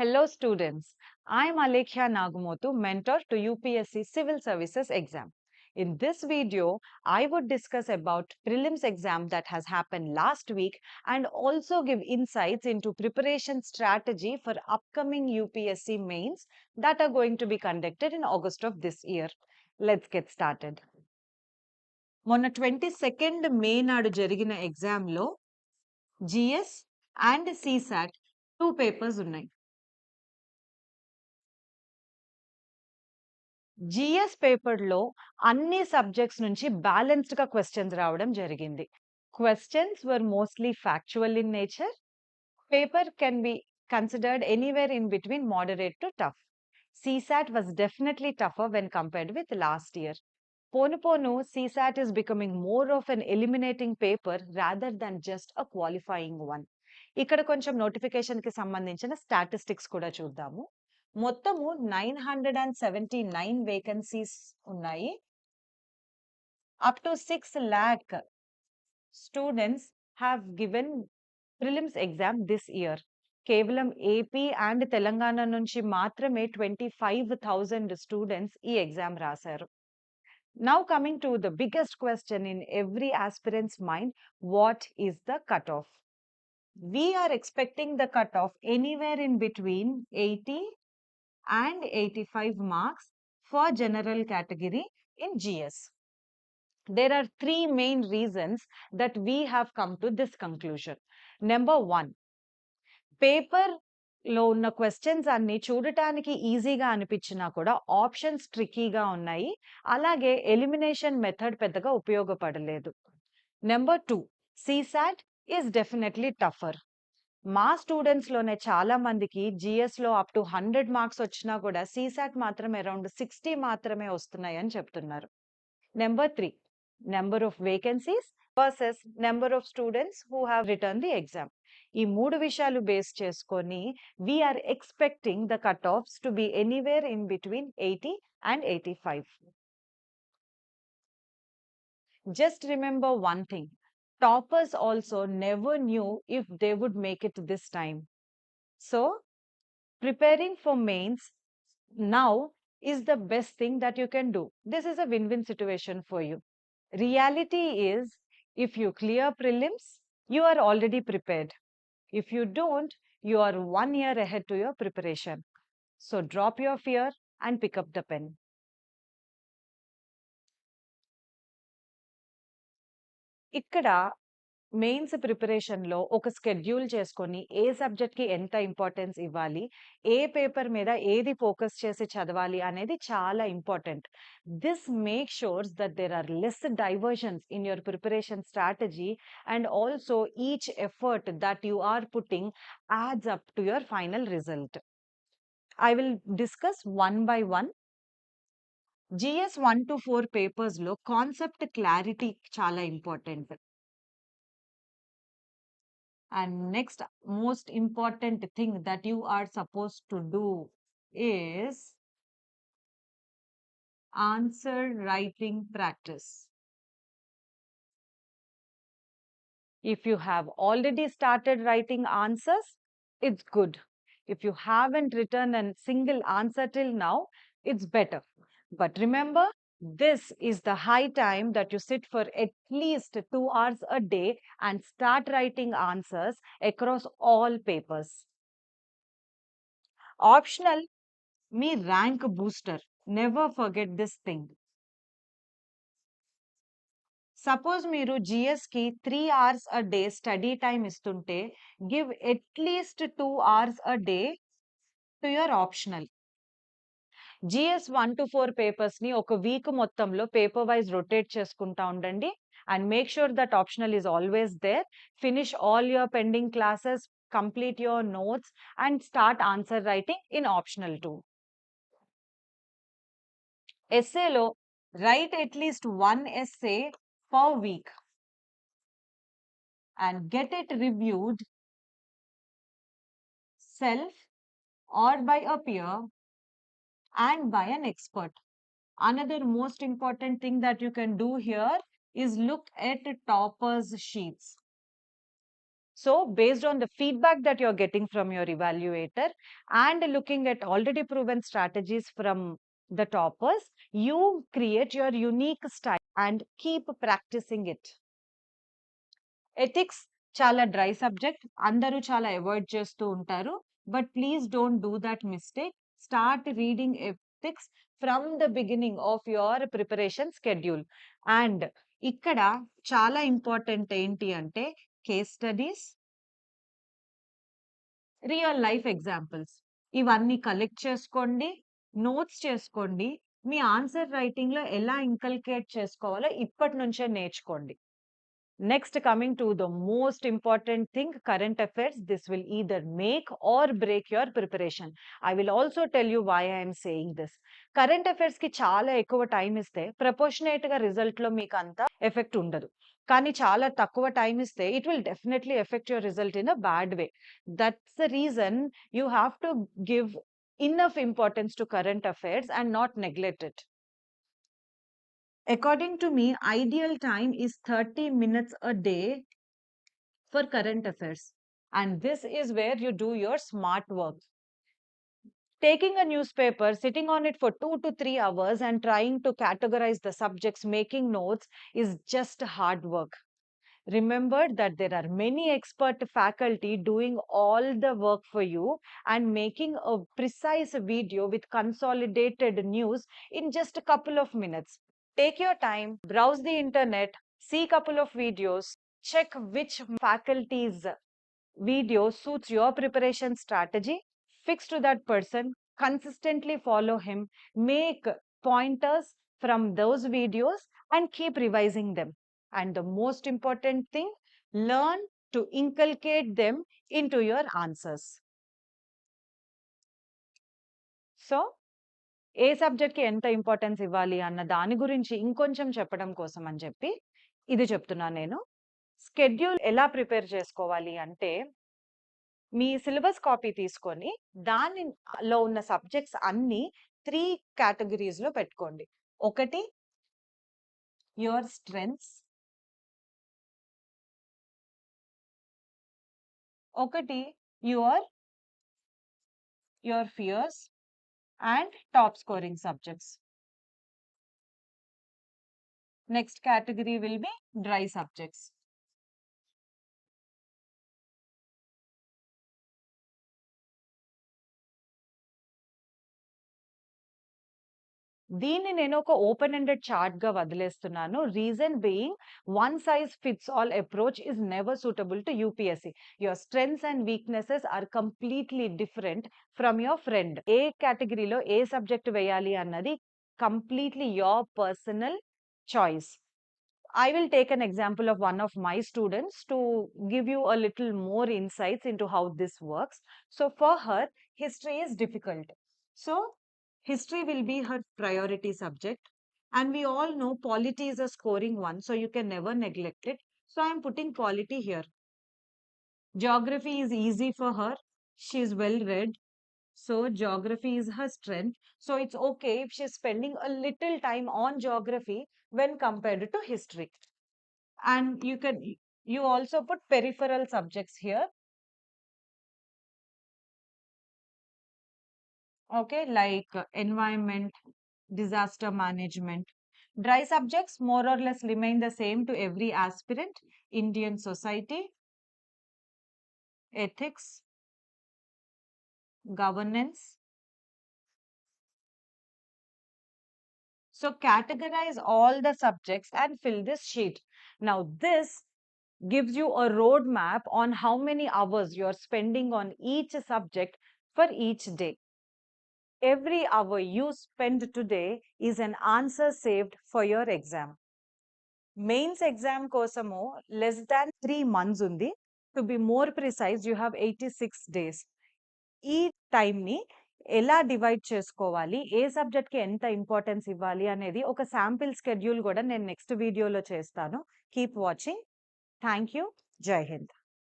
Hello students, I am Alekhya Nagumotu, mentor to UPSC Civil Services exam. In this video, I would discuss about prelims exam that has happened last week and also give insights into preparation strategy for upcoming UPSC mains that are going to be conducted in August of this year. Let's get started. మొన్న 22nd మే నాడు జరిగిన ఎగ్జామ్లో GS and CSAT 2 papers ఉన్నాయి. GS పేపర్‌లో అన్ని subjects నుంచి బ్యాలెన్స్డ్‌గా questions రావడం జరిగింది. Questions were mostly factual in nature. Paper can be considered anywhere in between moderate to tough. CSAT was definitely tougher when compared with last year. Phone phone CSAT is becoming more of an eliminating paper rather than just a qualifying one. ఇక్కడ కొంచెం నోటిఫికేషన్‌కి సంబంధించిన statistics కూడా చూద్దాము. మొత్తము 979 vacancies ఉన్నాయి. Up to 6 lakh students have given prelims exam this year. కేవలం AP and Telangana నుంచి మాత్రమే 25,000 స్టూడెంట్స్ ఈ ఎగ్జామ్ రాశారు. Now coming to the biggest question in every aspirant's mind, what is the cutoff? We are expecting the cutoff anywhere in between 80 and 85 marks for general category in GS. There are three main reasons that we have come to this conclusion. Number one, పేపర్‌లో ఉన్న questions అన్నీ చూడటానికి ఈజీగా అనిపించినా కూడా options ట్రిక్కీగా ఉన్నాయి. అలాగే elimination method పెద్దగా ఉపయోగపడలేదు. Number 2, CSAT is definitely tougher. మా స్టూడెంట్స్‌లోనే చాలా మందికి జీఎస్‌లో అప్ టు 100 మార్క్స్ వచ్చినా కూడా CSAT మాత్రం అరౌండ్ 60 మాత్రమే వస్తున్నాయని చెప్తున్నారు. Number 3, number of vacancies versus number of students who have written the exam. ఈ 3 విషయాలు బేస్ చేసుకొని we are expecting the cut offs to be anywhere in between 80 and 85. Just remember one thing, toppers also never knew if they would make it this time. So, preparing for mains now is the best thing that you can do. This is a win-win situation for you. Reality is, if you clear prelims, you are already prepared. If you don't, you are 1 year ahead to your preparation. So drop your fear and pick up the pen. ఇక్కడ mains ప్రిపరేషన్‌లో ఒక schedule చేసుకొని ఏ సబ్జెక్ట్‌కి ఎంత importance ఇవ్వాలి, ఏ paper మీద ఏది focus చేసి చదవాలి అనేది చాలా important. This make sures that there are less diversions in your preparation strategy and also each effort that you are putting adds up to your final result. I will discuss one by one. GS 1 to 4 పేపర్స్‌లో concept clarity చాలా important. And next most important thing that you are supposed to do is answer writing practice. If you have already started writing answers, it's good. If you haven't written a single answer till now, it's better. But remember, this is the high time that you sit for at least 2 hours a day and start writing answers across all papers. Optional, me rank booster. Never forget this thing. Suppose మీరు జిఎస్‌కి 3 hours a day study time ఇస్తుంటే, give at least 2 hours a day to your optional. GS 1 to 4 పేపర్స్‌ని ఒక week మొత్తంలో paper vice rotate చేసుకుంటా ఉండండి. And make sure that optional is always there. Finish all your pending classes, complete your notes and start answer writing in optional too. ఎస్సేలో write at least one essay per week and get it reviewed self or by a peer and by an expert. Another most important thing that you can do here is look at toppers sheets. So based on the feedback that you're getting from your evaluator and looking at already proven strategies from the toppers, you create your unique style and keep practicing it. Ethics చాలా dry subject, అందరూ చాలా avoid చేస్తూ ఉంటారు. But please don't do that mistake. Start reading ethics from the beginning of your preparation schedule. And ఇక్కడ చాలా important ఏంటి అంటే case studies, real life examples ఇవన్నీ కలెక్ట్ చేసుకోండి, నోట్స్ చేసుకోండి. మీ ఆన్సర్ రైటింగ్ లో ఎలా ఇంకల్కేట్ చేసుకోవాలో ఇప్పటి నుంచే నేర్చుకోండి. Next, coming to the most important thing, current affairs. This will either make or break your preparation. I will also tell you why I am saying this. Current affairs ki chaala ekkuva time iste proportionate ga result lo meeku anta effect undadu. Kani chaala takkuva time iste it will definitely affect your result in a bad way. That's the reason you have to give enough importance to current affairs and not neglect it. According to me, ideal time is 30 minutes a day for current affairs. And this is where you do your smart work. Taking a newspaper, sitting on it for 2 to 3 hours and trying to categorize the subjects, making notes is just hard work. Remember that there are many expert faculty doing all the work for you and making a precise video with consolidated news in just a couple of minutes. Take your time, browse the internet, see a couple of videos, check which faculty's video suits your preparation strategy, fix to that person, consistently follow him, make pointers from those videos and keep revising them. And the most important thing, learn to inculcate them into your answers. So, ఏ సబ్జెక్ట్‌కి ఎంత importance ఇవ్వాలి అన్న దాని గురించి ఇంకొంచెం చెప్పడం కోసం అని చెప్పి ఇది చెప్తున్నాను నేను. స్కెడ్యూల్ ఎలా ప్రిపేర్ చేసుకోవాలి అంటే, మీ సిలబస్ కాపీ తీసుకొని దానిలో ఉన్న సబ్జెక్ట్స్ అన్నీ 3 కేటగిరీస్‌లో పెట్టుకోండి. ఒకటి యువర్ స్ట్రెంగ్త్స్, ఒకటి your fears and top scoring subjects. Next category will be dry subjects. దీన్ని నేను ఒక ఓపెన్ ఎండెడ్ చార్ట్ గా వదిలేస్తున్నాను. Reason being one size fits all approach is never suitable to UPSC. Your strengths and weaknesses are completely different from your friend. ఏ కేటగిరీలో ఏ subject వేయాలి అన్నది completely your personal choice. I will take an example of one of my students to give you a little more insights into how this works. So for her, history is difficult. So history will be her priority subject. And we all know polity is a scoring one, so you can never neglect it. So I'm putting polity here. Geography is easy for her. She is well read. So geography is her strength. So it's okay if she's spending a little time on geography when compared to history. And you also put peripheral subjects here. Okay, like environment, disaster management. Dry subjects more or less remain the same to every aspirant. Indian society, ethics, governance. So categorize all the subjects and fill this sheet. Now this gives you a roadmap on how many hours you're spending on each subject for each day. Every hour you spend today is an answer saved for your exam. Mains exam kosamo less than 3 months undi. To be more precise, you have 86 days. ఈ టైంని ఎలా divide చేసుకోవాలి, ఏ సబ్జెక్ట్కి ఎంత importance ఇవ్వాలి అనేది ఒక sample schedule కూడా నేను నెక్స్ట్ వీడియోలో చేస్తాను. Keep watching. Thank you. జై హింద్.